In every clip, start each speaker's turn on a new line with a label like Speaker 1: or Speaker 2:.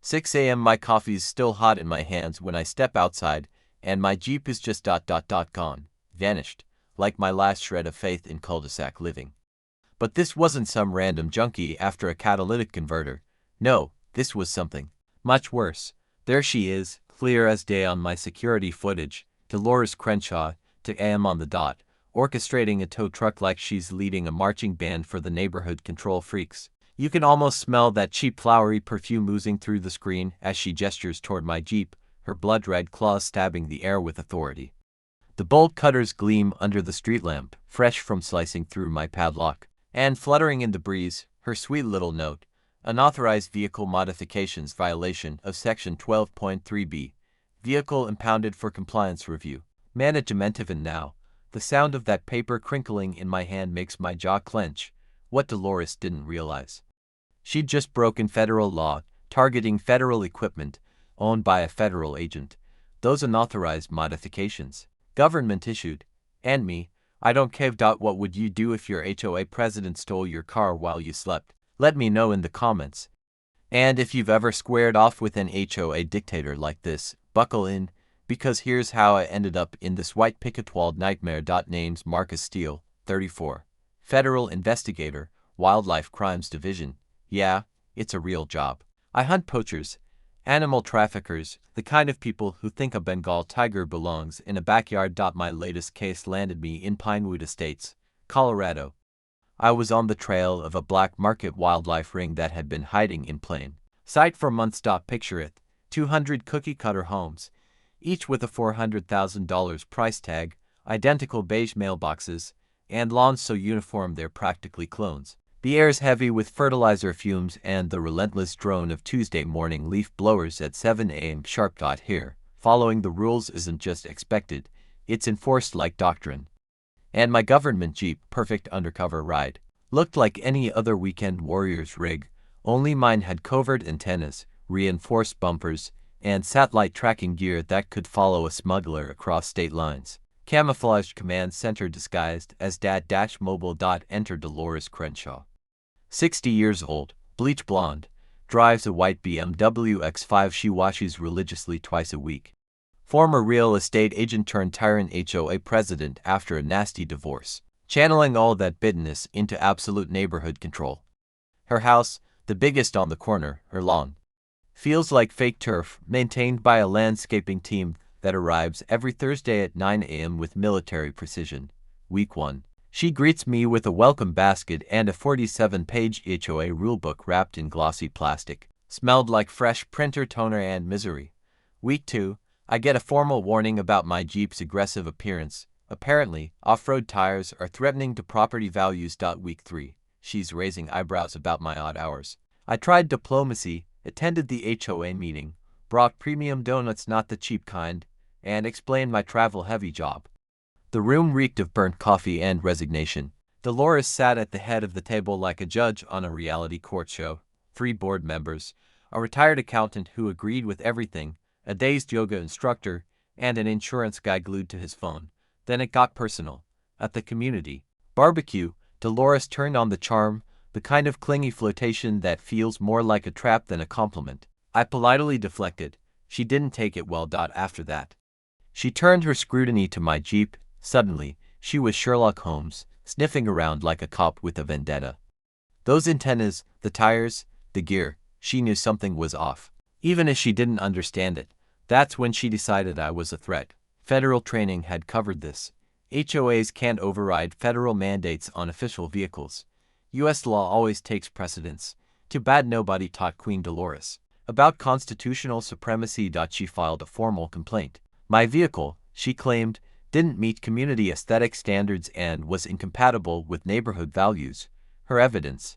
Speaker 1: 6 a.m. My coffee's still hot in my hands when I step outside, and my Jeep is just gone, vanished, like my last shred of faith in cul-de-sac living. But this wasn't some random junkie after a catalytic converter. No, this was something much worse. There she is, clear as day on my security footage, Dolores Crenshaw, 2 a.m. on the dot, orchestrating a tow truck like she's leading a marching band for the neighborhood control freaks. You can almost smell that cheap flowery perfume oozing through the screen as she gestures toward my Jeep, her blood-red claws stabbing the air with authority. The bolt cutters gleam under the street lamp, fresh from slicing through my padlock. And fluttering in the breeze, her sweet little note, unauthorized vehicle modifications violation of Section 12.3b, vehicle impounded for compliance review. Management even now. The sound of that paper crinkling in my hand makes my jaw clench. What Dolores didn't realize. She'd just broken federal law, targeting federal equipment, owned by a federal agent. Those unauthorized modifications. Government issued. And me. I don't care. What would you do if your HOA president stole your car while you slept? Let me know in the comments. And if you've ever squared off with an HOA dictator like this, buckle in, because here's how I ended up in this white picket walled nightmare. Name's Marcus Steele, 34. Federal investigator, Wildlife Crimes Division. Yeah, it's a real job. I hunt poachers, animal traffickers, the kind of people who think a Bengal tiger belongs in a backyard. My latest case landed me in Pinewood Estates, Colorado. I was on the trail of a black market wildlife ring that had been hiding in plain sight for months. Picture it, 200 cookie-cutter homes, each with a $400,000 price tag, identical beige mailboxes, and lawns so uniform they're practically clones. The air's heavy with fertilizer fumes and the relentless drone of Tuesday morning leaf blowers at 7 a.m. sharp. Here, following the rules isn't just expected, it's enforced like doctrine. And my government Jeep, perfect undercover ride, looked like any other weekend warrior's rig, only mine had covert antennas, reinforced bumpers, and satellite tracking gear that could follow a smuggler across state lines. Camouflaged command center disguised as Dad-Mobile. Enter Dolores Crenshaw. 60 years old, bleach blonde, drives a white BMW X5 she washes religiously twice a week. Former real estate agent turned tyrant HOA president after a nasty divorce, channeling all that bitterness into absolute neighborhood control. Her house, the biggest on the corner, her lawn, feels like fake turf maintained by a landscaping team that arrives every Thursday at 9 a.m. with military precision. Week 1. She greets me with a welcome basket and a 47-page HOA rulebook wrapped in glossy plastic. Smelled like fresh printer toner and misery. Week 2. I get a formal warning about my Jeep's aggressive appearance. Apparently, off-road tires are threatening to property values. Week 3. She's raising eyebrows about my odd hours. I tried diplomacy, attended the HOA meeting, brought premium donuts, not the cheap kind, and explained my travel-heavy job. The room reeked of burnt coffee and resignation. Dolores sat at the head of the table like a judge on a reality court show. 3 board members, a retired accountant who agreed with everything, a dazed yoga instructor, and an insurance guy glued to his phone. Then it got personal. At the community barbecue, Dolores turned on the charm, the kind of clingy flirtation that feels more like a trap than a compliment. I politely deflected. She didn't take it well. After that, she turned her scrutiny to my Jeep. Suddenly, she was Sherlock Holmes, sniffing around like a cop with a vendetta. Those antennas, the tires, the gear, she knew something was off. Even if she didn't understand it, that's when she decided I was a threat. Federal training had covered this. HOAs can't override federal mandates on official vehicles. U.S. law always takes precedence. Too bad nobody taught Queen Dolores about constitutional supremacy. She filed a formal complaint. My vehicle, she claimed, didn't meet community aesthetic standards and was incompatible with neighborhood values. Her evidence: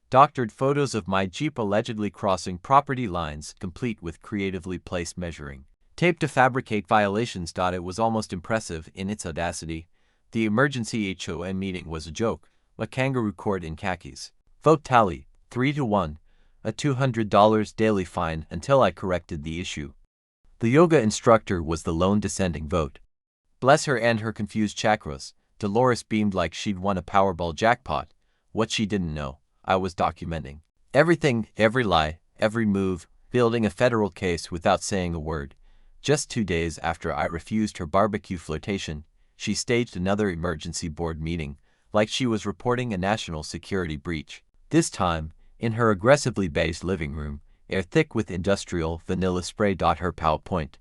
Speaker 1: doctored photos of my Jeep allegedly crossing property lines, complete with creatively placed measuring tape to fabricate violations. It was almost impressive in its audacity. The emergency HOA meeting was a joke, a kangaroo court in khakis. Vote tally, 3-1, a $200 daily fine until I corrected the issue. The yoga instructor was the lone dissenting vote. Bless her and her confused chakras, Dolores beamed like she'd won a Powerball jackpot. What she didn't know, I was documenting. Everything, every lie, every move, building a federal case without saying a word. Just 2 days after I refused her barbecue flirtation, she staged another emergency board meeting, like she was reporting a national security breach. This time, in her aggressively beige living room, air thick with industrial vanilla spray. Her PowerPoint,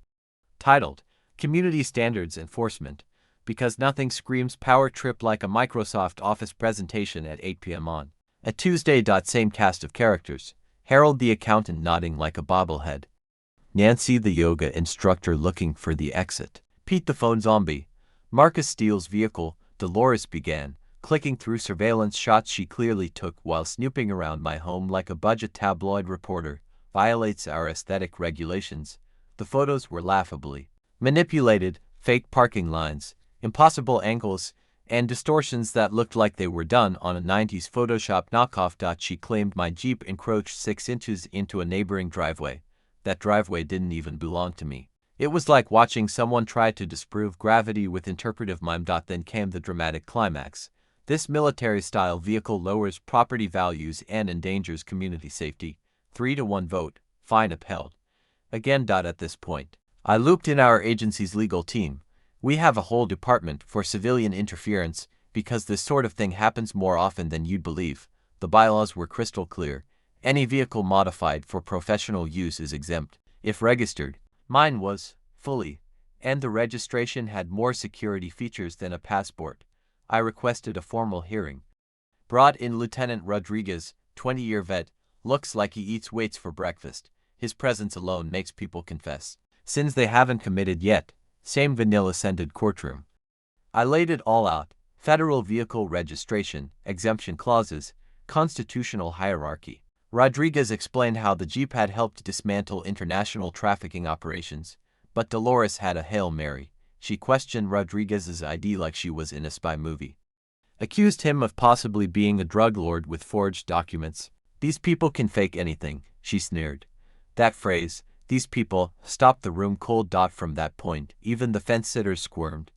Speaker 1: titled Community Standards Enforcement, because nothing screams power trip like a Microsoft Office presentation at 8 p.m. on a Tuesday. Same cast of characters: Harold the accountant nodding like a bobblehead, Nancy the yoga instructor looking for the exit, Pete the phone zombie, Marcus steals vehicle. Dolores began, clicking through surveillance shots she clearly took while snooping around my home like a budget tabloid reporter, violates our aesthetic regulations. The photos were laughably manipulated, fake parking lines, impossible angles, and distortions that looked like they were done on a 90s Photoshop knockoff. She claimed my Jeep encroached 6 inches into a neighboring driveway. That driveway didn't even belong to me. It was like watching someone try to disprove gravity with interpretive mime. Then came the dramatic climax. This military-style vehicle lowers property values and endangers community safety. 3-1 vote, fine upheld. Again. At this point, I looped in our agency's legal team. We have a whole department for civilian interference because this sort of thing happens more often than you'd believe. The bylaws were crystal clear. Any vehicle modified for professional use is exempt, if registered. Mine was, fully, and the registration had more security features than a passport. I requested a formal hearing. Brought in Lieutenant Rodriguez, 20-year vet, looks like he eats weights for breakfast. His presence alone makes people confess sins they haven't committed yet. Same vanilla-scented courtroom. I laid it all out: federal vehicle registration, exemption clauses, constitutional hierarchy. Rodriguez explained how the Jeep had helped dismantle international trafficking operations, but Dolores had a Hail Mary. She questioned Rodriguez's ID like she was in a spy movie. Accused him of possibly being a drug lord with forged documents. These people can fake anything, she sneered. That phrase, these people, stopped the room cold. From that point, even the fence-sitters squirmed.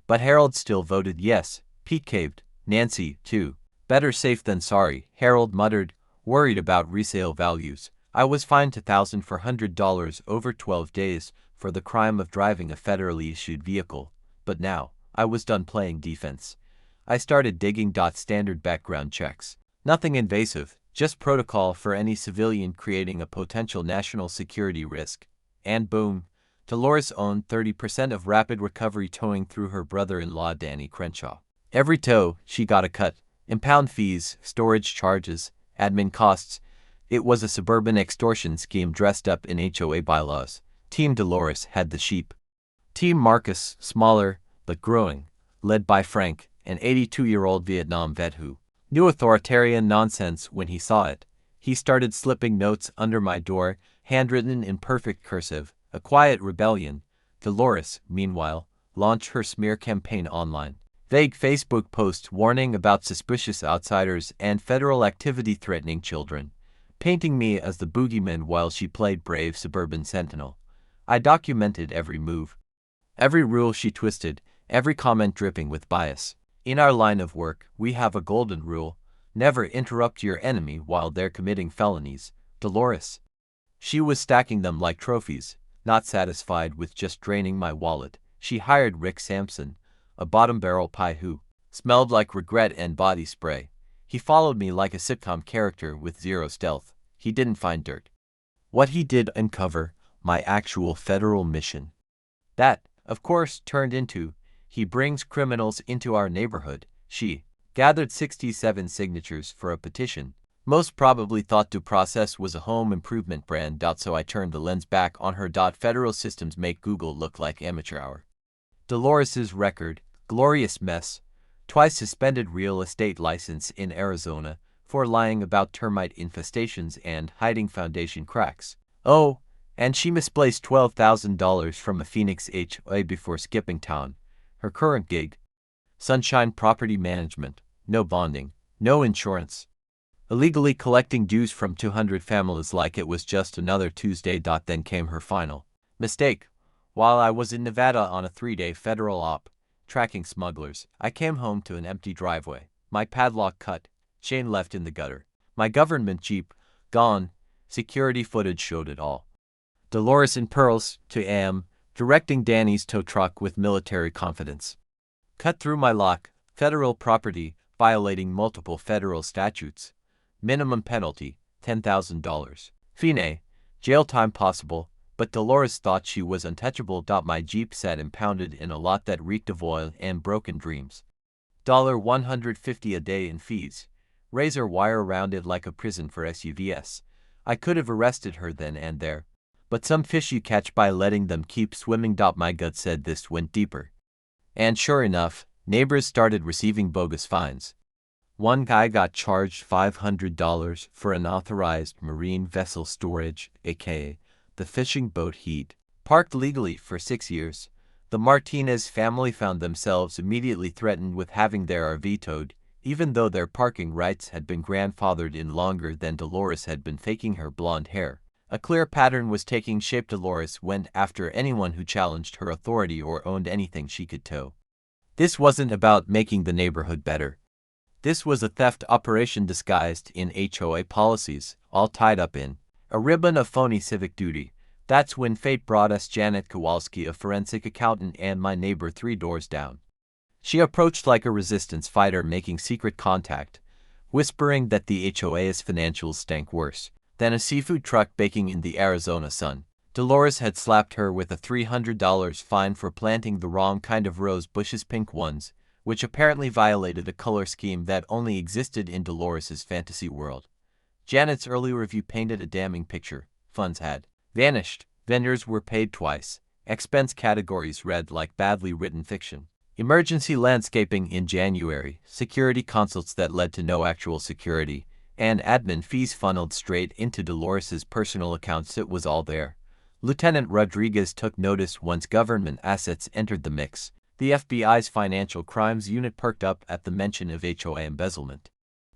Speaker 1: But Harold still voted yes. Pete caved. Nancy, too. Better safe than sorry, Harold muttered, worried about resale values. I was fined $2,400 over 12 days for the crime of driving a federally issued vehicle. But now, I was done playing defense. I started digging. Standard background checks. Nothing invasive, just protocol for any civilian creating a potential national security risk. And boom, Dolores owned 30% of Rapid Recovery Towing through her brother-in-law Danny Crenshaw. Every tow, she got a cut. Impound fees, storage charges, admin costs. It was a suburban extortion scheme dressed up in HOA bylaws. Team Dolores had the sheep. Team Marcus, smaller, but growing, led by Frank, an 82-year-old Vietnam vet who knew authoritarian nonsense when he saw it. He started slipping notes under my door, handwritten in perfect cursive, a quiet rebellion. Dolores, meanwhile, launched her smear campaign online. Vague Facebook posts warning about suspicious outsiders and federal activity threatening children, painting me as the boogeyman while she played brave suburban sentinel. I documented every move, every rule she twisted, every comment dripping with bias. In our line of work, we have a golden rule: never interrupt your enemy while they're committing felonies. Dolores. She was stacking them like trophies. Not satisfied with just draining my wallet, she hired Rick Sampson, a bottom-barrel pie who smelled like regret and body spray. He followed me like a sitcom character with zero stealth. He didn't find dirt. What he did uncover, my actual federal mission. That, of course, turned into, he brings criminals into our neighborhood. She gathered 67 signatures for a petition. Most probably thought due process was a home improvement brand. So I turned the lens back on her. Federal systems make Google look like amateur hour. Dolores's record, glorious mess. Twice suspended real estate license in Arizona for lying about termite infestations and hiding foundation cracks. Oh, and she misplaced $12,000 from a Phoenix HOA before skipping town. Her current gig: Sunshine Property Management. No bonding, no insurance. Illegally collecting dues from 200 families like it was just another Tuesday. Then came her final mistake. While I was in Nevada on a 3-day federal op, tracking smugglers, I came home to an empty driveway. My padlock cut, chain left in the gutter. My government Jeep, gone. Security footage showed it all. Dolores in pearls, to am, directing Danny's tow truck with military confidence. Cut through my lock, federal property, violating multiple federal statutes. Minimum penalty, $10,000. Fine, jail time possible, but Dolores thought she was untouchable. My Jeep sat impounded in a lot that reeked of oil and broken dreams. $150 a day in fees. Razor wire around it like a prison for SUVs. I could have arrested her then and there. But some fish you catch by letting them keep swimming. My gut said this went deeper. And sure enough, neighbors started receiving bogus fines. One guy got charged $500 for unauthorized marine vessel storage, aka the fishing boat he'd parked legally for 6 years. The Martinez family found themselves immediately threatened with having their RV towed, even though their parking rights had been grandfathered in longer than Dolores had been faking her blonde hair. A clear pattern was taking shape. Dolores went after anyone who challenged her authority or owned anything she could tow. This wasn't about making the neighborhood better. This was a theft operation disguised in HOA policies, all tied up in a ribbon of phony civic duty. That's when fate brought us Janet Kowalski, a forensic accountant, and my neighbor 3 doors down. She approached like a resistance fighter, making secret contact, whispering that the HOA's financials stank worse than a seafood truck baking in the Arizona sun. Dolores had slapped her with a $300 fine for planting the wrong kind of rose bushes, pink ones, which apparently violated a color scheme that only existed in Dolores's fantasy world. Janet's early review painted a damning picture. Funds had vanished, vendors were paid twice, expense categories read like badly written fiction. Emergency landscaping in January, security consults that led to no actual security, and admin fees funneled straight into Dolores's personal accounts. It was all there. Lieutenant Rodriguez took notice once government assets entered the mix. The FBI's Financial Crimes Unit perked up at the mention of HOA embezzlement.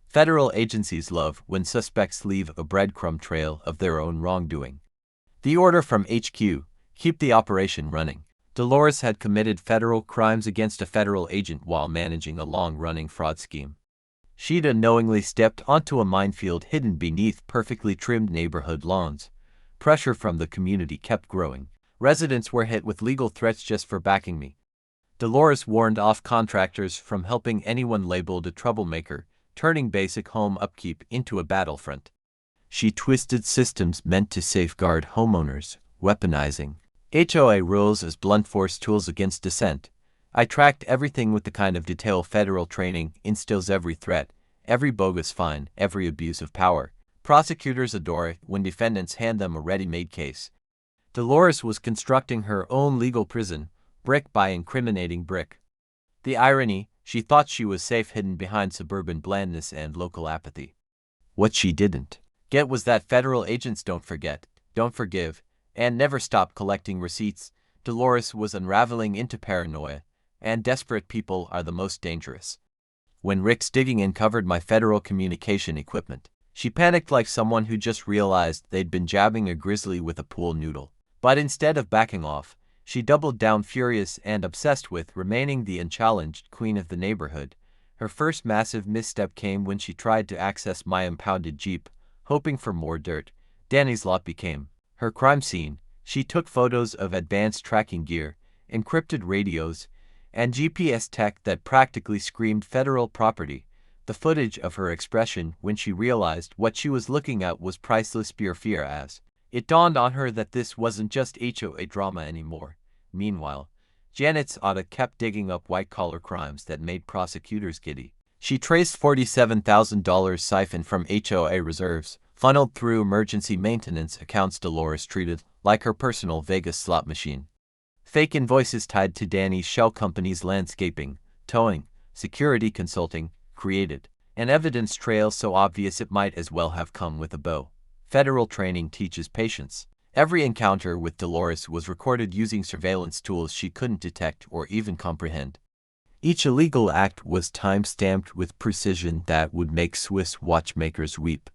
Speaker 1: Federal agencies love when suspects leave a breadcrumb trail of their own wrongdoing. The order from HQ: keep the operation running. Dolores had committed federal crimes against a federal agent while managing a long-running fraud scheme. She'd unknowingly stepped onto a minefield hidden beneath perfectly trimmed neighborhood lawns. Pressure from the community kept growing. Residents were hit with legal threats just for backing me. Dolores warned off contractors from helping anyone labeled a troublemaker, turning basic home upkeep into a battlefront. She twisted systems meant to safeguard homeowners, weaponizing HOA rules as blunt force tools against dissent. I tracked everything with the kind of detail federal training instills: every threat, every bogus fine, every abuse of power. Prosecutors adore it when defendants hand them a ready-made case. Dolores was constructing her own legal prison, brick by incriminating brick. The irony: she thought she was safe hidden behind suburban blandness and local apathy. What she didn't get was that federal agents don't forget, don't forgive, and never stop collecting receipts. Dolores was unraveling into paranoia, and desperate people are the most dangerous. When Rick's digging uncovered my federal communication equipment, she panicked like someone who just realized they'd been jabbing a grizzly with a pool noodle. But instead of backing off, she doubled down, furious and obsessed with remaining the unchallenged queen of the neighborhood. Her first massive misstep came when she tried to access my impounded Jeep, hoping for more dirt. Danny's lot became her crime scene. She took photos of advanced tracking gear, encrypted radios, and GPS tech that practically screamed federal property. The footage of her expression when she realized what she was looking at was priceless. Pure fear as it dawned on her that this wasn't just HOA drama anymore. Meanwhile, Janet's audit kept digging up white-collar crimes that made prosecutors giddy. She traced $47,000 siphoned from HOA reserves, funneled through emergency maintenance accounts Dolores treated like her personal Vegas slot machine. Fake invoices tied to Danny's shell company's landscaping, towing, security consulting, created an evidence trail so obvious it might as well have come with a bow. Federal training teaches patience. Every encounter with Dolores was recorded using surveillance tools she couldn't detect or even comprehend. Each illegal act was time-stamped with precision that would make Swiss watchmakers weep.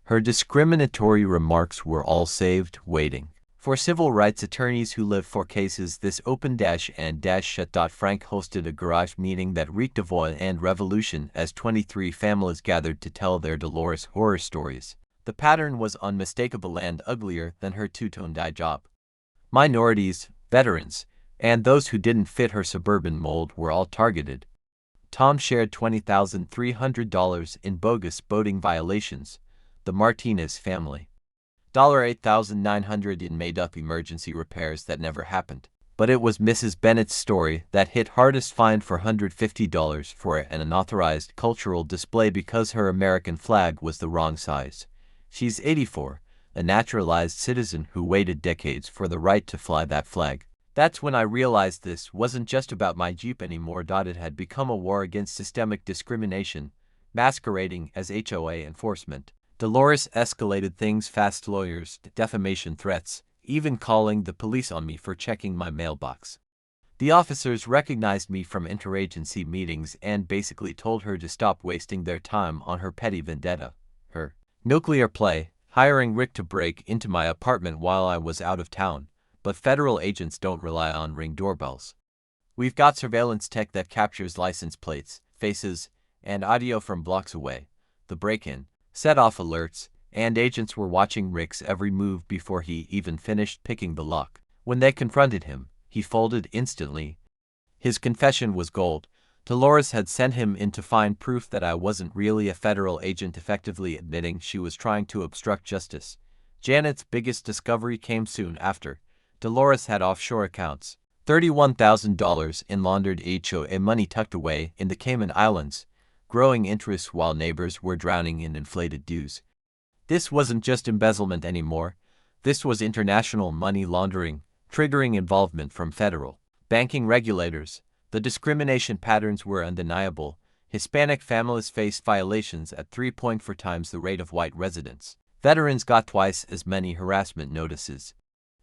Speaker 1: Her discriminatory remarks were all saved, waiting for civil rights attorneys who lived for cases this open and shut. Frank hosted a garage meeting that reeked of oil and revolution as 23 families gathered to tell their Dolores horror stories. The pattern was unmistakable and uglier than her two-tone dye job. Minorities, veterans, and those who didn't fit her suburban mold were all targeted. Tom shared $20,300 in bogus boating violations. The Martinez family. $8,900 in made-up emergency repairs that never happened. But it was Mrs. Bennett's story that hit hardest, fined for $150 for an unauthorized cultural display because her American flag was the wrong size. She's 84, a naturalized citizen who waited decades for the right to fly that flag. That's when I realized this wasn't just about my Jeep anymore. It had become a war against systemic discrimination, masquerading as HOA enforcement. Dolores escalated things fast: lawyers, defamation threats, even calling the police on me for checking my mailbox. The officers recognized me from interagency meetings and basically told her to stop wasting their time on her petty vendetta. Her nuclear play, hiring Rick to break into my apartment while I was out of town. But federal agents don't rely on Ring doorbells. We've got surveillance tech that captures license plates, faces, and audio from blocks away. The break-in set off alerts, and agents were watching Rick's every move before he even finished picking the lock. When they confronted him, he folded instantly. His confession was gold. Dolores had sent him in to find proof that I wasn't really a federal agent, effectively admitting she was trying to obstruct justice. Janet's biggest discovery came soon after. Dolores had offshore accounts, $31,000 in laundered HOA money tucked away in the Cayman Islands, growing interest while neighbors were drowning in inflated dues. This wasn't just embezzlement anymore. This was international money laundering, triggering involvement from federal banking regulators. The discrimination patterns were undeniable. Hispanic families faced violations at 3.4 times the rate of white residents. Veterans got twice as many harassment notices.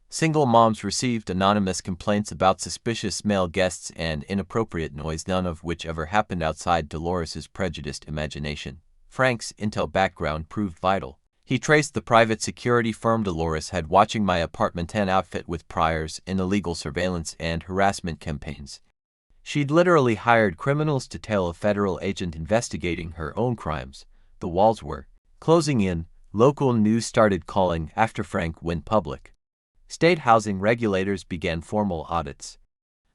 Speaker 1: Single moms received anonymous complaints about suspicious male guests and inappropriate noise, none of which ever happened outside Dolores's prejudiced imagination. Frank's intel background proved vital. He traced the private security firm Dolores had watching my apartment and outfit with priors in illegal surveillance and harassment campaigns. She'd literally hired criminals to tail a federal agent investigating her own crimes. The walls were closing in. Local news started calling after Frank went public. State housing regulators began formal audits.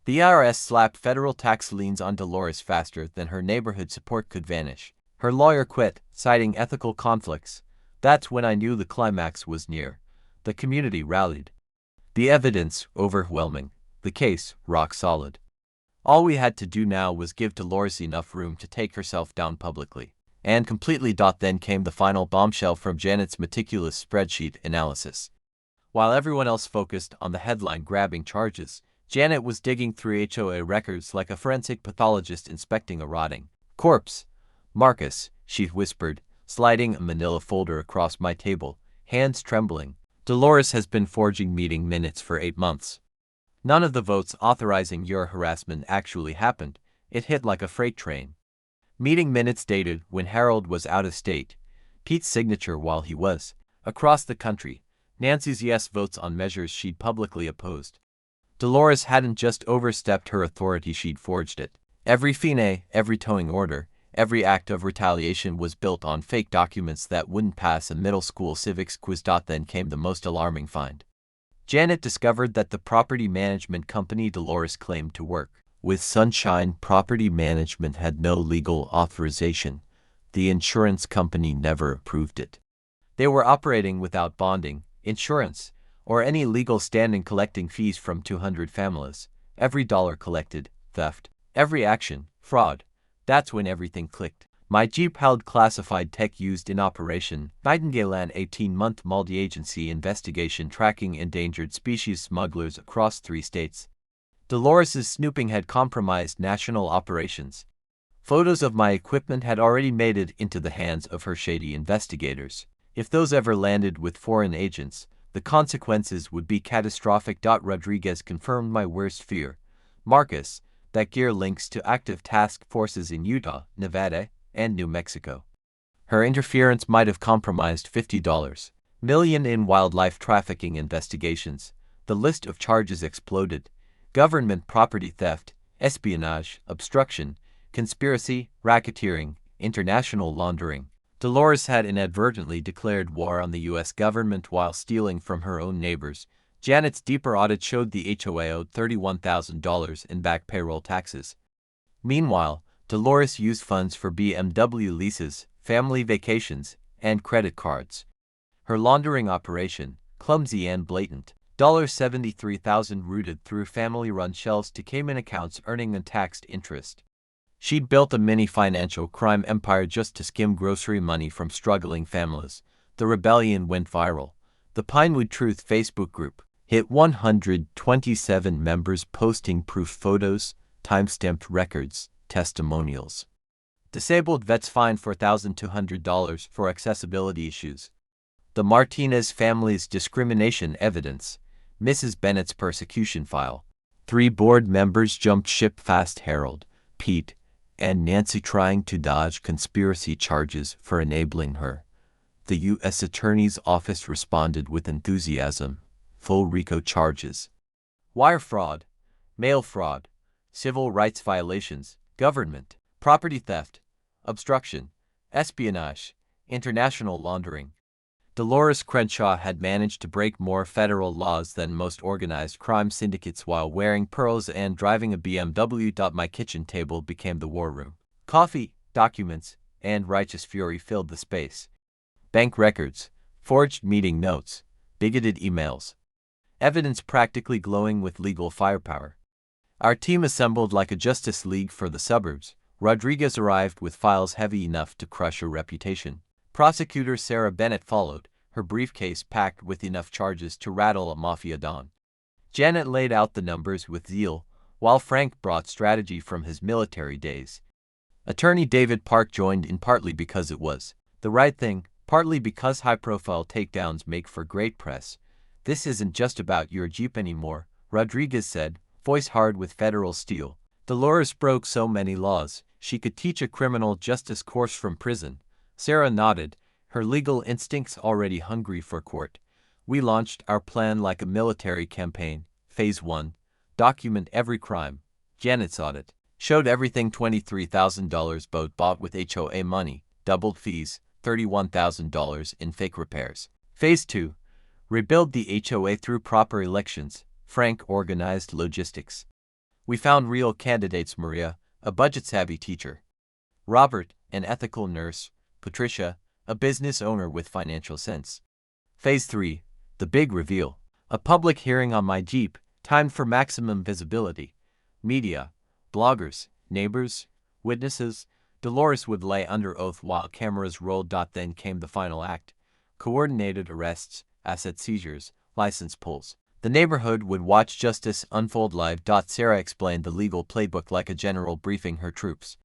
Speaker 1: The IRS slapped federal tax liens on Dolores faster than her neighborhood support could vanish. Her lawyer quit, citing ethical conflicts. That's when I knew the climax was near. The community rallied. The evidence overwhelming. The case rock solid. All we had to do now was give Dolores enough room to take herself down publicly. And completely. Then came the final bombshell from Janet's meticulous spreadsheet analysis. While everyone else focused on the headline-grabbing charges, Janet was digging through HOA records like a forensic pathologist inspecting a rotting corpse. "Marcus," she whispered, sliding a manila folder across my table, hands trembling. "Dolores has been forging meeting minutes for 8 months. None of the votes authorizing your harassment actually happened. It hit like a freight train. Meeting minutes dated when Harold was out of state. Pete's signature while he was across the country. Nancy's yes votes on measures she'd publicly opposed. Dolores hadn't just overstepped her authority, she'd forged it. Every fine, every towing order, every act of retaliation was built on fake documents that wouldn't pass a middle school civics quiz. Then came the most alarming find. Janet discovered that the property management company Dolores claimed to work with, Sunshine Property Management, had no legal authorization. The insurance company never approved it. They were operating without bonding, insurance, or any legal standing, collecting fees from 200 families. Every dollar collected, theft. Every action, fraud. That's when everything clicked. My Jeep held classified tech used in Operation Nightingale, an 18-month multi-agency investigation tracking endangered species smugglers across 3 states. Dolores's snooping had compromised national operations. Photos of my equipment had already made it into the hands of her shady investigators. If those ever landed with foreign agents, the consequences would be catastrophic. Rodriguez confirmed my worst fear. "Marcus, that gear links to active task forces in Utah, Nevada, and New Mexico. Her interference might have compromised $50 million in wildlife trafficking investigations." The list of charges exploded. Government property theft, espionage, obstruction, conspiracy, racketeering, international laundering. Dolores had inadvertently declared war on the U.S. government while stealing from her own neighbors. Janet's deeper audit showed the HOA owed $31,000 in back payroll taxes. Meanwhile, Dolores used funds for BMW leases, family vacations, and credit cards. Her laundering operation, clumsy and blatant, $73,000 routed through family-run shelves to Cayman accounts earning untaxed interest. She'd built a mini financial crime empire just to skim grocery money from struggling families. The rebellion went viral. The Pinewood Truth Facebook group hit 127 members posting proof photos, timestamped records, testimonials. Disabled vets fined $4,200 for accessibility issues. The Martinez family's discrimination evidence. Mrs. Bennett's persecution file. 3 board members jumped ship fast. Harold, Pete, and Nancy trying to dodge conspiracy charges for enabling her. The U.S. Attorney's Office responded with enthusiasm. Full RICO charges. Wire fraud, mail fraud, civil rights violations, government, property theft, obstruction, espionage, international laundering. Dolores Crenshaw had managed to break more federal laws than most organized crime syndicates while wearing pearls and driving a BMW. My kitchen table became the war room. Coffee, documents, and righteous fury filled the space. Bank records, forged meeting notes, bigoted emails. Evidence practically glowing with legal firepower. Our team assembled like a Justice League for the suburbs. Rodriguez arrived with files heavy enough to crush her reputation. Prosecutor Sarah Bennett followed, her briefcase packed with enough charges to rattle a mafia don. Janet laid out the numbers with zeal, while Frank brought strategy from his military days. Attorney David Park joined in partly because it was the right thing, partly because high-profile takedowns make for great press. This isn't just about your Jeep anymore, Rodriguez said, voice hard with federal steel. Dolores broke so many laws, she could teach a criminal justice course from prison. Sarah nodded, her legal instincts already hungry for court. We launched our plan like a military campaign. Phase 1. Document every crime. Janet's audit showed everything. $23,000 boat bought with HOA money, doubled fees, $31,000 in fake repairs. Phase 2. Rebuild the HOA through proper elections. Frank organized logistics. We found real candidates. Maria, a budget-savvy teacher. Robert, an ethical nurse. Patricia, a business owner with financial sense. Phase 3. The big reveal. A public hearing on my Jeep, timed for maximum visibility. Media, bloggers, neighbors, witnesses. Dolores would lay under oath while cameras rolled. Then came the final act. Coordinated arrests, asset seizures, license pulls. The neighborhood would watch justice unfold live. Sarah explained the legal playbook like a general briefing her troops.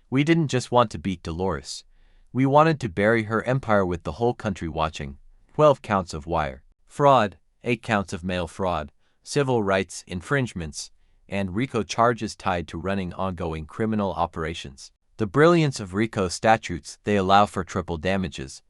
Speaker 1: We didn't just want to beat Dolores. We wanted to bury her empire with the whole country watching. 12 counts of wire fraud, 8 counts of mail fraud, civil rights infringements, and RICO charges tied to running ongoing criminal operations. The brilliance of RICO statutes, they allow for triple damages.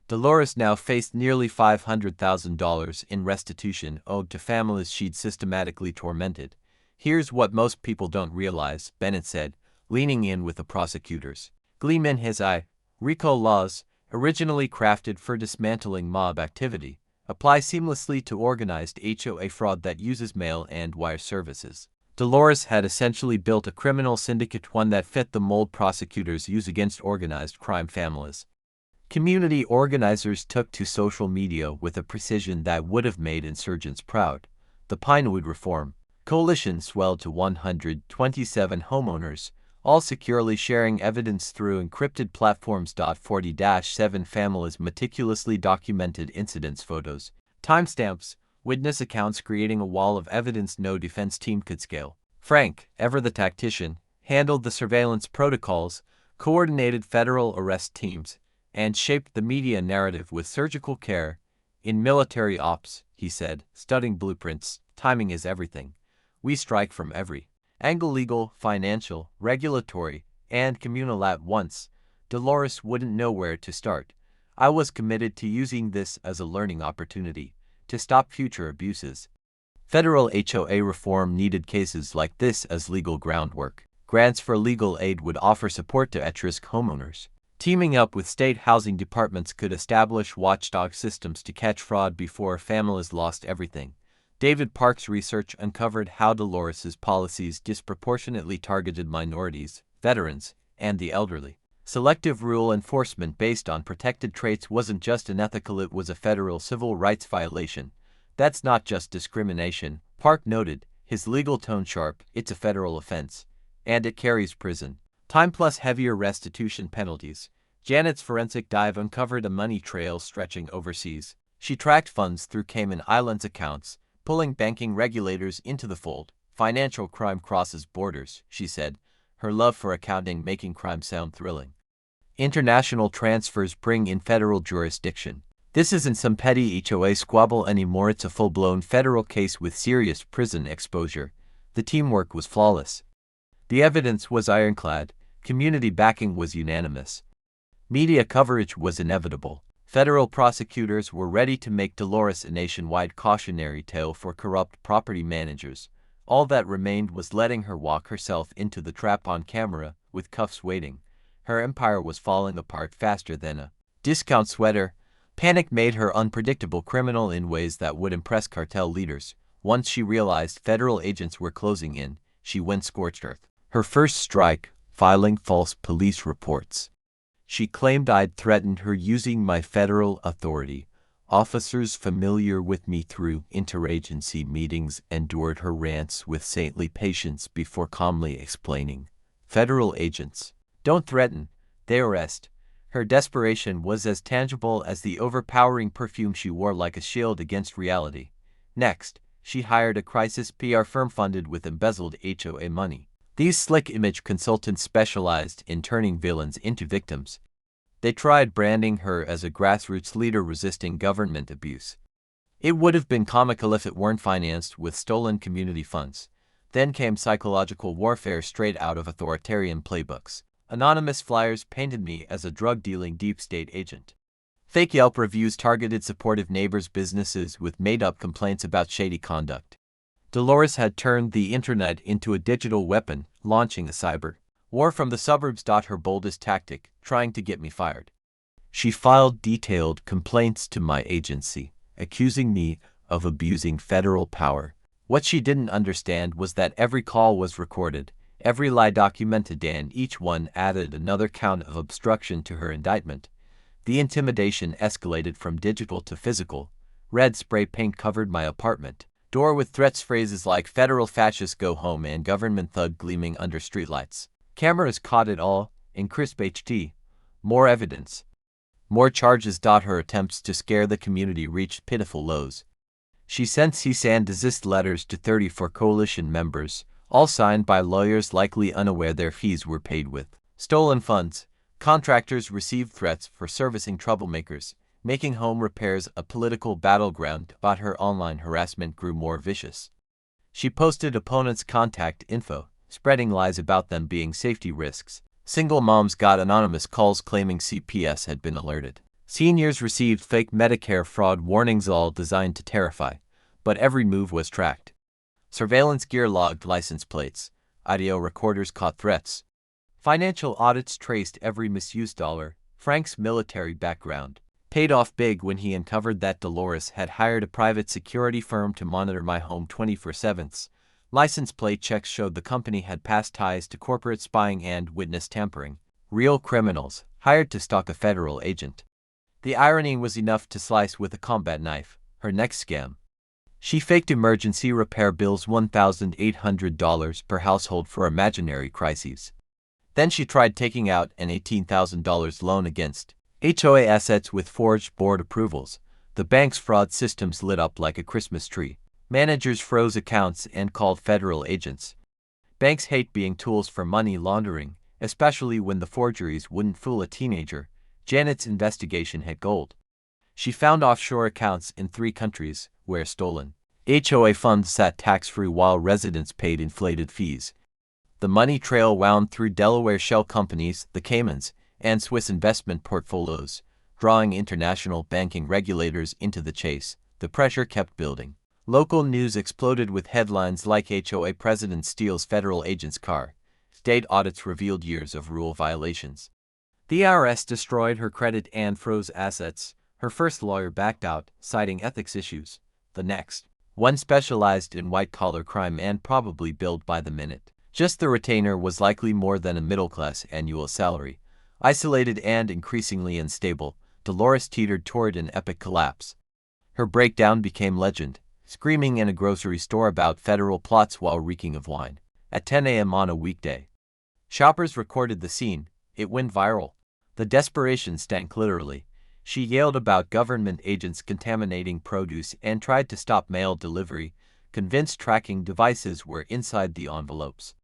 Speaker 1: Dolores now faced nearly $500,000 in restitution owed to families she'd systematically tormented. Here's what most people don't realize, Bennett said, leaning in with the prosecutors. Gleam in his eye. RICO laws, originally crafted for dismantling mob activity, apply seamlessly to organized HOA fraud that uses mail and wire services. Dolores had essentially built a criminal syndicate, one that fit the mold prosecutors use against organized crime families. Community organizers took to social media with a precision that would have made insurgents proud. The Pinewood Reform Coalition swelled to 127 homeowners, all securely sharing evidence through encrypted platforms. 40-7 families meticulously documented incidents, photos, timestamps, witness accounts, creating a wall of evidence no defense team could scale. Frank, ever the tactician, handled the surveillance protocols, coordinated federal arrest teams, and shaped the media narrative with surgical care. In military ops, he said, studying blueprints, timing is everything. We strike from every angle: legal, financial, regulatory, and communal at once. Dolores wouldn't know where to start. I was committed to using this as a learning opportunity to stop future abuses. Federal HOA reform needed cases like this as legal groundwork. Grants for legal aid would offer support to at-risk homeowners. Teaming up with state housing departments could establish watchdog systems to catch fraud before families lost everything. David Park's research uncovered how Dolores's policies disproportionately targeted minorities, veterans, and the elderly. Selective rule enforcement based on protected traits wasn't just unethical, it was a federal civil rights violation. That's not just discrimination, Park noted, his legal tone sharp. It's a federal offense, and it carries prison time plus heavier restitution penalties. Janet's forensic dive uncovered a money trail stretching overseas. She tracked funds through Cayman Islands accounts, pulling banking regulators into the fold. Financial crime crosses borders, she said, her love for accounting making crime sound thrilling. International transfers bring in federal jurisdiction. This isn't some petty HOA squabble anymore, it's a full-blown federal case with serious prison exposure. The teamwork was flawless. The evidence was ironclad, community backing was unanimous. Media coverage was inevitable. Federal prosecutors were ready to make Dolores a nationwide cautionary tale for corrupt property managers. All that remained was letting her walk herself into the trap on camera, with cuffs waiting. Her empire was falling apart faster than a discount sweater. Panic made her unpredictable criminal in ways that would impress cartel leaders. Once she realized federal agents were closing in, she went scorched earth. Her first strike, filing false police reports. She claimed I'd threatened her using my federal authority. Officers familiar with me through interagency meetings endured her rants with saintly patience before calmly explaining. Federal agents don't threaten, they arrest. Her desperation was as tangible as the overpowering perfume she wore, like a shield against reality. Next, she hired a crisis PR firm funded with embezzled HOA money. These slick image consultants specialized in turning villains into victims. They tried branding her as a grassroots leader resisting government abuse. It would have been comical if it weren't financed with stolen community funds. Then came psychological warfare straight out of authoritarian playbooks. Anonymous flyers painted me as a drug-dealing deep state agent. Fake Yelp reviews targeted supportive neighbors' businesses with made-up complaints about shady conduct. Dolores had turned the internet into a digital weapon, launching a cyber war from the suburbs. Her boldest tactic, trying to get me fired. She filed detailed complaints to my agency, accusing me of abusing federal power. What she didn't understand was that every call was recorded, every lie documented, and each one added another count of obstruction to her indictment. The intimidation escalated from digital to physical. Red spray paint covered my apartment door with threats, phrases like federal fascists go home and government thug gleaming under streetlights. Cameras caught it all, in crisp HD. More evidence. More charges. Her attempts to scare the community reached pitiful lows. She sent cease and desist letters to 34 coalition members, all signed by lawyers likely unaware their fees were paid with stolen funds. Contractors received threats for servicing troublemakers, making home repairs a political battleground. But her online harassment grew more vicious. She posted opponents' contact info, spreading lies about them being safety risks. Single moms got anonymous calls claiming CPS had been alerted. Seniors received fake Medicare fraud warnings, all designed to terrify. But every move was tracked. Surveillance gear logged license plates. Audio recorders caught threats. Financial audits traced every misused dollar. Frank's military background paid off big when he uncovered that Dolores had hired a private security firm to monitor my home 24/7. License plate checks showed the company had past ties to corporate spying and witness tampering. Real criminals, hired to stalk a federal agent. The irony was enough to slice with a combat knife. Her next scam. She faked emergency repair bills, $1,800 per household for imaginary crises. Then she tried taking out an $18,000 loan against HOA assets with forged board approvals. The bank's fraud systems lit up like a Christmas tree. Managers froze accounts and called federal agents. Banks hate being tools for money laundering, especially when the forgeries wouldn't fool a teenager. Janet's investigation had gold. She found offshore accounts in 3 countries where stolen HOA funds sat tax-free while residents paid inflated fees. The money trail wound through Delaware shell companies, the Caymans, and Swiss investment portfolios, drawing international banking regulators into the chase. The pressure kept building. Local news exploded with headlines like HOA president steals federal agent's car. State audits revealed years of rule violations. The IRS destroyed her credit and froze assets. Her first lawyer backed out, citing ethics issues. The next, one specialized in white-collar crime and probably billed by the minute. Just the retainer was likely more than a middle-class annual salary. Isolated and increasingly unstable, Dolores teetered toward an epic collapse. Her breakdown became legend, screaming in a grocery store about federal plots while reeking of wine. At 10 a.m. on a weekday. Shoppers recorded the scene. It went viral. The desperation stank literally. She yelled about government agents contaminating produce and tried to stop mail delivery, convinced tracking devices were inside the envelopes.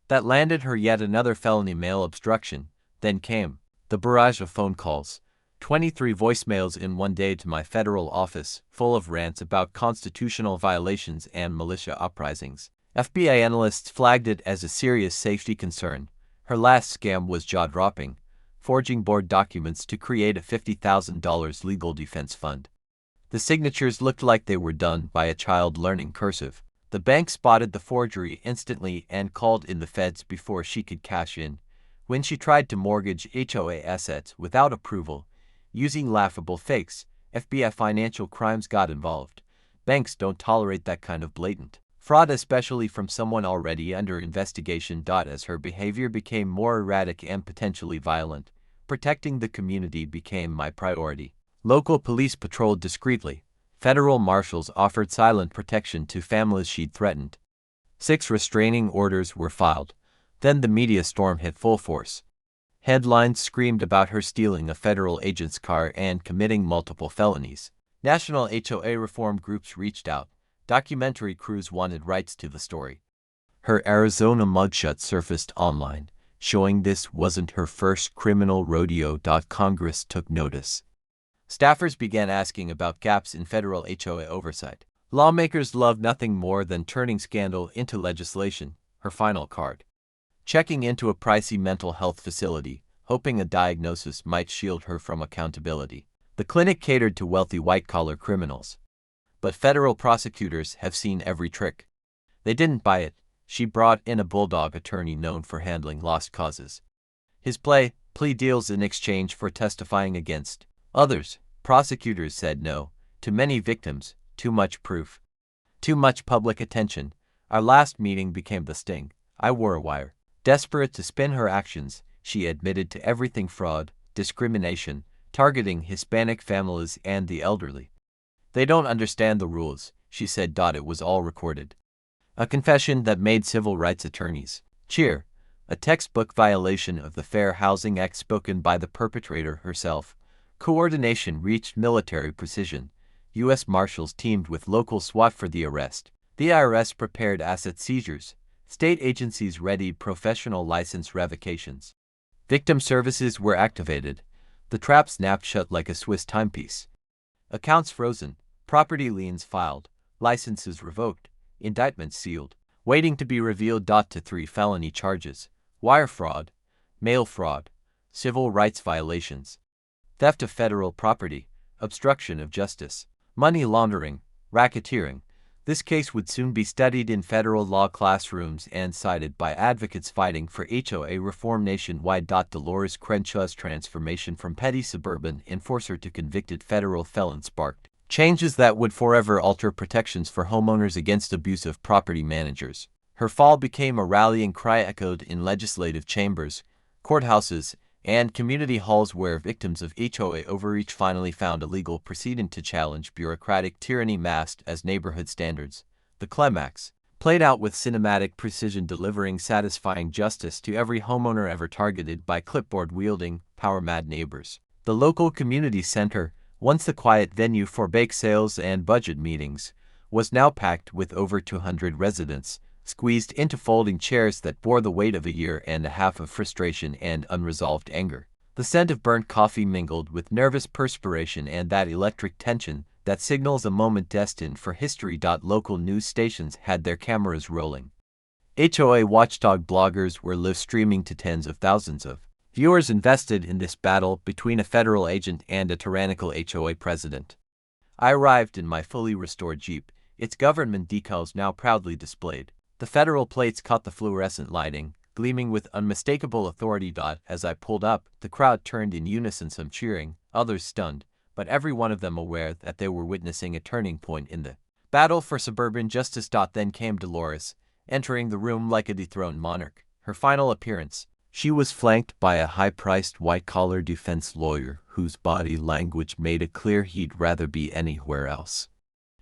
Speaker 1: That landed her yet another felony mail obstruction. Then came the barrage of phone calls. 23 voicemails in one day to my federal office, full of rants about constitutional violations and militia uprisings. FBI analysts flagged it as a serious safety concern. Her last scam was jaw-dropping, forging board documents to create a $50,000 legal defense fund. The signatures looked like they were done by a child learning cursive. The bank spotted the forgery instantly and called in the feds before she could cash in. When she tried to mortgage HOA assets without approval, using laughable fakes, FBI financial crimes got involved. Banks don't tolerate that kind of blatant fraud, especially from someone already under investigation. As her behavior became more erratic and potentially violent, protecting the community became my priority. Local police patrolled discreetly. Federal marshals offered silent protection to families she'd threatened. 6 restraining orders were filed. Then the media storm hit full force. Headlines screamed about her stealing a federal agent's car and committing multiple felonies. National HOA reform groups reached out. Documentary crews wanted rights to the story. Her Arizona mugshot surfaced online, showing this wasn't her first criminal rodeo. Congress took notice. Staffers began asking about gaps in federal HOA oversight. Lawmakers loved nothing more than turning scandal into legislation. Her final card. Checking into a pricey mental health facility, hoping a diagnosis might shield her from accountability. The clinic catered to wealthy white-collar criminals. But federal prosecutors have seen every trick. They didn't buy it. She brought in a bulldog attorney known for handling lost causes. His plea deals in exchange for testifying against others. Prosecutors said no. Too many victims, too much proof, too much public attention. Our last meeting became the sting. I wore a wire. Desperate to spin her actions, she admitted to everything: fraud, discrimination, targeting Hispanic families and the elderly. They don't understand the rules, she said. It was all recorded. A confession that made civil rights attorneys cheer. A textbook violation of the Fair Housing Act spoken by the perpetrator herself. Coordination reached military precision. U.S. Marshals teamed with local SWAT for the arrest. The IRS prepared asset seizures. State agencies readied professional license revocations. Victim services were activated. The trap snapped shut like a Swiss timepiece. Accounts frozen, property liens filed, licenses revoked, indictments sealed, waiting to be revealed. To 3 felony charges: wire fraud, mail fraud, civil rights violations, theft of federal property, obstruction of justice, money laundering, racketeering. This case would soon be studied in federal law classrooms and cited by advocates fighting for HOA reform nationwide. Dolores Crenshaw's transformation from petty suburban enforcer to convicted federal felon sparked changes that would forever alter protections for homeowners against abusive property managers. Her fall became a rallying cry echoed in legislative chambers, courthouses, and community halls where victims of HOA overreach finally found a legal precedent to challenge bureaucratic tyranny masked as neighborhood standards. The climax played out with cinematic precision, delivering satisfying justice to every homeowner ever targeted by clipboard-wielding, power-mad neighbors. The local community center, once the quiet venue for bake sales and budget meetings, was now packed with over 200 residents, squeezed into folding chairs that bore the weight of a year and a half of frustration and unresolved anger. The scent of burnt coffee mingled with nervous perspiration and that electric tension that signals a moment destined for history. Local news stations had their cameras rolling. HOA watchdog bloggers were live streaming to tens of thousands of viewers invested in this battle between a federal agent and a tyrannical HOA president. I arrived in my fully restored Jeep, its government decals now proudly displayed. The federal plates caught the fluorescent lighting, gleaming with unmistakable authority. As I pulled up, the crowd turned in unison, some cheering, others stunned, but every one of them aware that they were witnessing a turning point in the battle for suburban justice. Then came Dolores, entering the room like a dethroned monarch. Her final appearance. She was flanked by a high-priced white-collar defense lawyer whose body language made it clear he'd rather be anywhere else.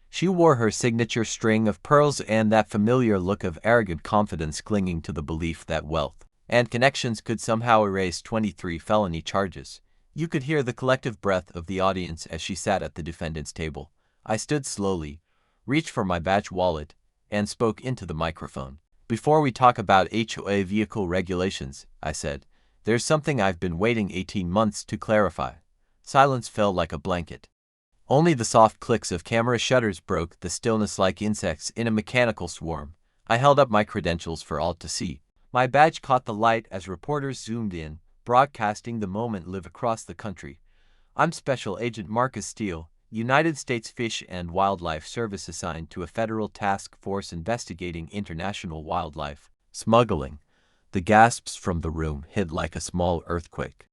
Speaker 1: She wore her signature string of pearls and that familiar look of arrogant confidence, clinging to the belief that wealth and connections could somehow erase 23 felony charges. You could hear the collective breath of the audience as she sat at the defendant's table. I stood slowly, reached for my badge wallet, and spoke into the microphone. "Before we talk about HOA vehicle regulations," I said, "there's something I've been waiting 18 months to clarify." Silence fell like a blanket. Only the soft clicks of camera shutters broke the stillness like insects in a mechanical swarm. I held up my credentials for all to see. My badge caught the light as reporters zoomed in, broadcasting the moment live across the country. "I'm Special Agent Marcus Steele, United States Fish and Wildlife Service, assigned to a federal task force investigating international wildlife smuggling." The gasps from the room hit like a small earthquake.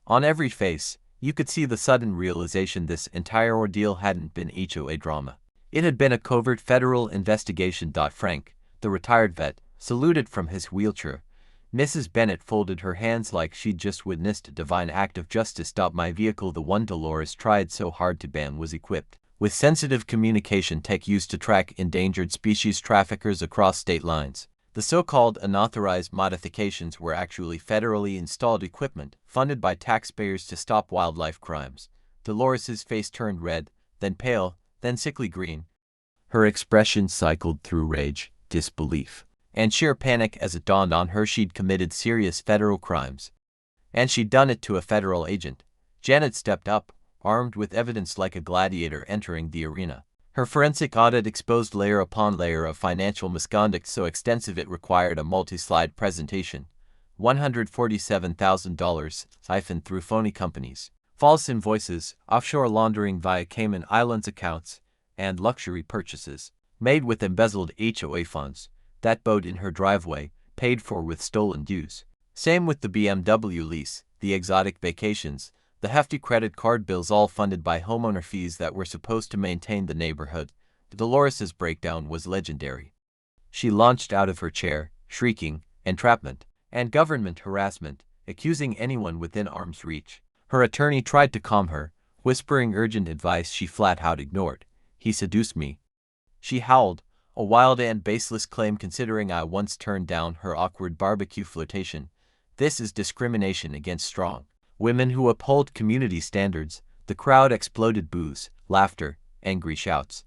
Speaker 1: On every face, you could see the sudden realization this entire ordeal hadn't been HOA drama. It had been a covert federal investigation. Frank, the retired vet, saluted from his wheelchair. Mrs. Bennett folded her hands like she'd just witnessed a divine act of justice. My vehicle, the one Dolores tried so hard to ban, was equipped with sensitive communication tech used to track endangered species traffickers across state lines. The so-called unauthorized modifications were actually federally installed equipment, funded by taxpayers to stop wildlife crimes. Dolores's face turned red, then pale, then sickly green. Her expression cycled through rage, disbelief, and sheer panic as it dawned on her she'd committed serious federal crimes. And she'd done it to a federal agent. Janet stepped up, armed with evidence like a gladiator entering the arena. Her forensic audit exposed layer upon layer of financial misconduct so extensive it required a multi-slide presentation. $147,000 siphoned through phony companies, false invoices, offshore laundering via Cayman Islands accounts, and luxury purchases made with embezzled HOA funds. That boat in her driveway, paid for with stolen dues. Same with the BMW lease, the exotic vacations, the hefty credit card bills, all funded by homeowner fees that were supposed to maintain the neighborhood. Dolores's breakdown was legendary. She launched out of her chair, shrieking, entrapment, and government harassment, accusing anyone within arm's reach. Her attorney tried to calm her, whispering urgent advice she flat-out ignored. "He seduced me," she howled, a wild and baseless claim considering I once turned down her awkward barbecue flirtation. This is discrimination against strong women who uphold community standards. The crowd exploded, boos, laughter, angry shouts.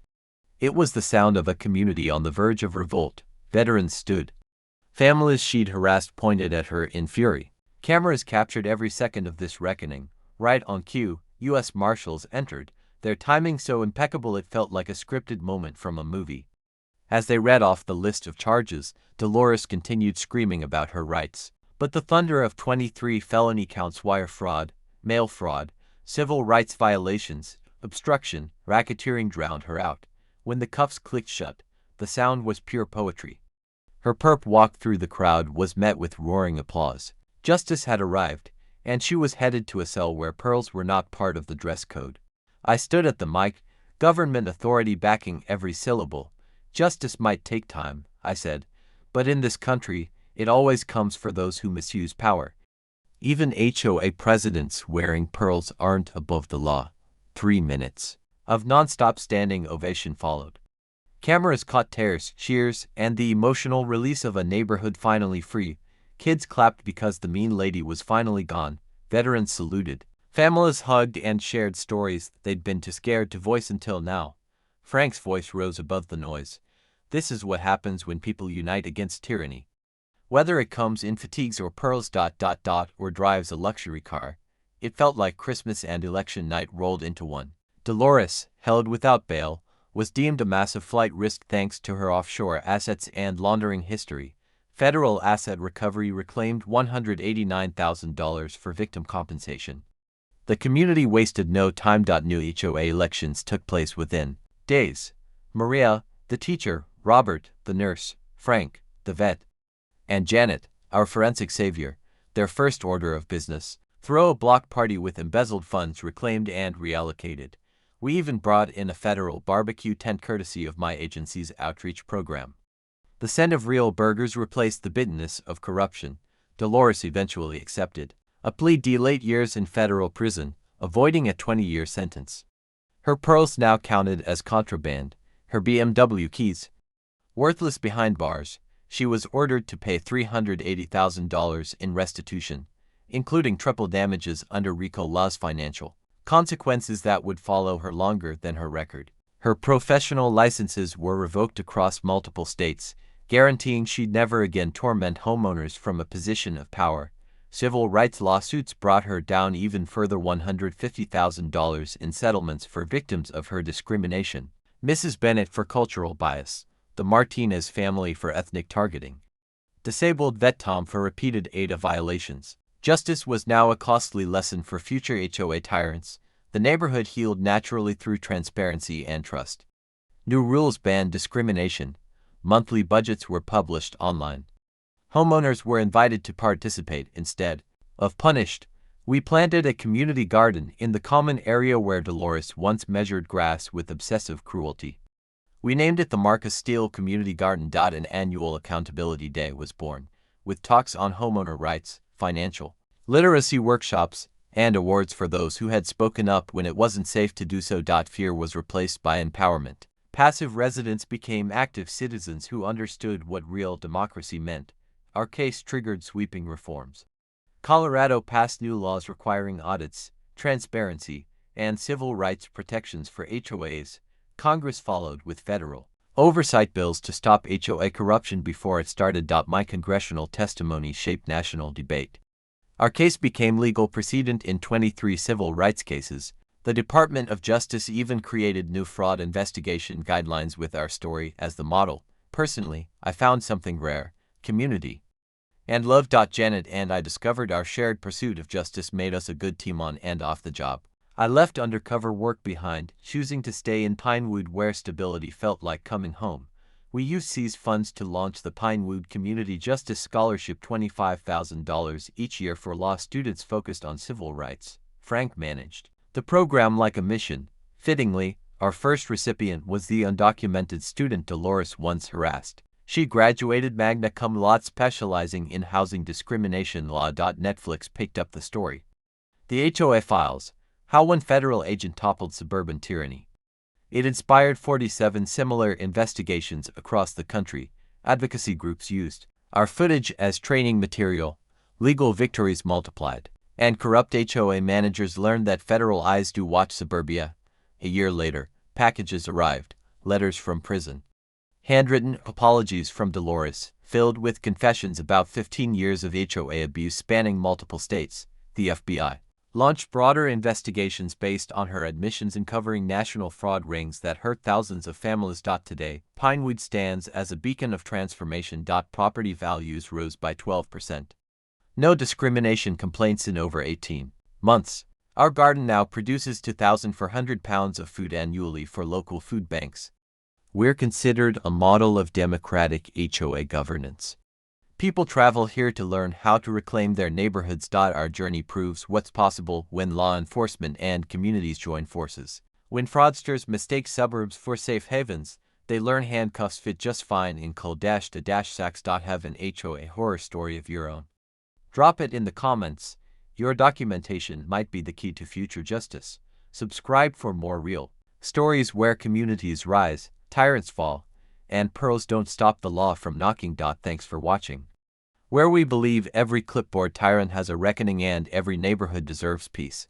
Speaker 1: It was the sound of a community on the verge of revolt. Veterans stood. Families she'd harassed pointed at her in fury. Cameras captured every second of this reckoning. Right on cue, U.S. Marshals entered, their timing so impeccable it felt like a scripted moment from a movie. As they read off the list of charges, Dolores continued screaming about her rights. But the thunder of 23 felony counts, wire fraud, mail fraud, civil rights violations, obstruction, racketeering, drowned her out. When the cuffs clicked shut, the sound was pure poetry. Her perp walk through the crowd was met with roaring applause. Justice had arrived, and she was headed to a cell where pearls were not part of the dress code. I stood at the mic, government authority backing every syllable. "Justice might take time," I said, "but in this country, it always comes for those who misuse power. Even HOA presidents wearing pearls aren't above the law." 3 minutes of non-stop standing ovation followed. Cameras caught tears, cheers, and the emotional release of a neighborhood finally free. Kids clapped because the mean lady was finally gone. Veterans saluted. Families hugged and shared stories they'd been too scared to voice until now. Frank's voice rose above the noise. "This is what happens when people unite against tyranny. Whether it comes in fatigues or pearls, or drives a luxury car." It felt like Christmas and election night rolled into one. Dolores, held without bail, was deemed a massive flight risk thanks to her offshore assets and laundering history. Federal asset recovery reclaimed $189,000 for victim compensation. The community wasted no time. New HOA elections took place within days. Maria, the teacher, Robert, the nurse, Frank, the vet, and Janet, our forensic savior, their first order of business. Throw a block party with embezzled funds reclaimed and reallocated. We even brought in a federal barbecue tent courtesy of my agency's outreach program. The scent of real burgers replaced the bitterness of corruption. Dolores eventually accepted a plea deal, 8 years in federal prison, avoiding a 20-year sentence. Her pearls now counted as contraband, her BMW keys worthless behind bars. She was ordered to pay $380,000 in restitution, including triple damages under RICO laws, financial consequences that would follow her longer than her record. Her professional licenses were revoked across multiple states, guaranteeing she'd never again torment homeowners from a position of power. Civil rights lawsuits brought her down even further, $150,000 in settlements for victims of her discrimination. Mrs. Bennett for cultural bias, the Martinez family for ethnic targeting, disabled vet Tom for repeated ADA violations. Justice was now a costly lesson for future HOA tyrants. The neighborhood healed naturally through transparency and trust. New rules banned discrimination. Monthly budgets were published online. Homeowners were invited to participate instead of punished. We planted a community garden in the common area where Dolores once measured grass with obsessive cruelty. We named it the Marcus Steele Community Garden. An annual accountability day was born, with talks on homeowner rights, financial literacy workshops, and awards for those who had spoken up when it wasn't safe to do so. Fear was replaced by empowerment. Passive residents became active citizens who understood what real democracy meant. Our case triggered sweeping reforms. Colorado passed new laws requiring audits, transparency, and civil rights protections for HOAs. Congress followed with federal oversight bills to stop HOA corruption before it started. My congressional testimony shaped national debate. Our case became legal precedent in 23 civil rights cases. The Department of Justice even created new fraud investigation guidelines with our story as the model. Personally, I found something rare: community and love. Janet and I discovered our shared pursuit of justice made us a good team on and off the job. I left undercover work behind, choosing to stay in Pinewood where stability felt like coming home. We used these funds to launch the Pinewood Community Justice Scholarship, $25,000 each year for law students focused on civil rights. Frank managed the program like a mission. Fittingly, our first recipient was the undocumented student Dolores once harassed. She graduated magna cum laude specializing in housing discrimination law. Netflix picked up the story. The HOA Files: How One Federal Agent Toppled Suburban Tyranny. It inspired 47 similar investigations across the country. Advocacy groups used our footage as training material. Legal victories multiplied, and corrupt HOA managers learned that federal eyes do watch suburbia. A year later, packages arrived, letters from prison, handwritten apologies from Dolores, filled with confessions about 15 years of HOA abuse spanning multiple states. The FBI launched broader investigations based on her admissions, uncovering national fraud rings that hurt thousands of families. Today, Pinewood stands as a beacon of transformation. Property values rose by 12%. No discrimination complaints in over 18 months. Our garden now produces 2,400 pounds of food annually for local food banks. We're considered a model of democratic HOA governance. People travel here to learn how to reclaim their neighborhoods. Our journey proves what's possible when law enforcement and communities join forces. When fraudsters mistake suburbs for safe havens, they learn handcuffs fit just fine in cul-de-sacs. Have an HOA horror story of your own? Drop it in the comments. Your documentation might be the key to future justice. Subscribe for more real stories where communities rise, tyrants fall, and pearls don't stop the law from knocking. Thanks for watching. Where we believe every clipboard tyrant has a reckoning and every neighborhood deserves peace.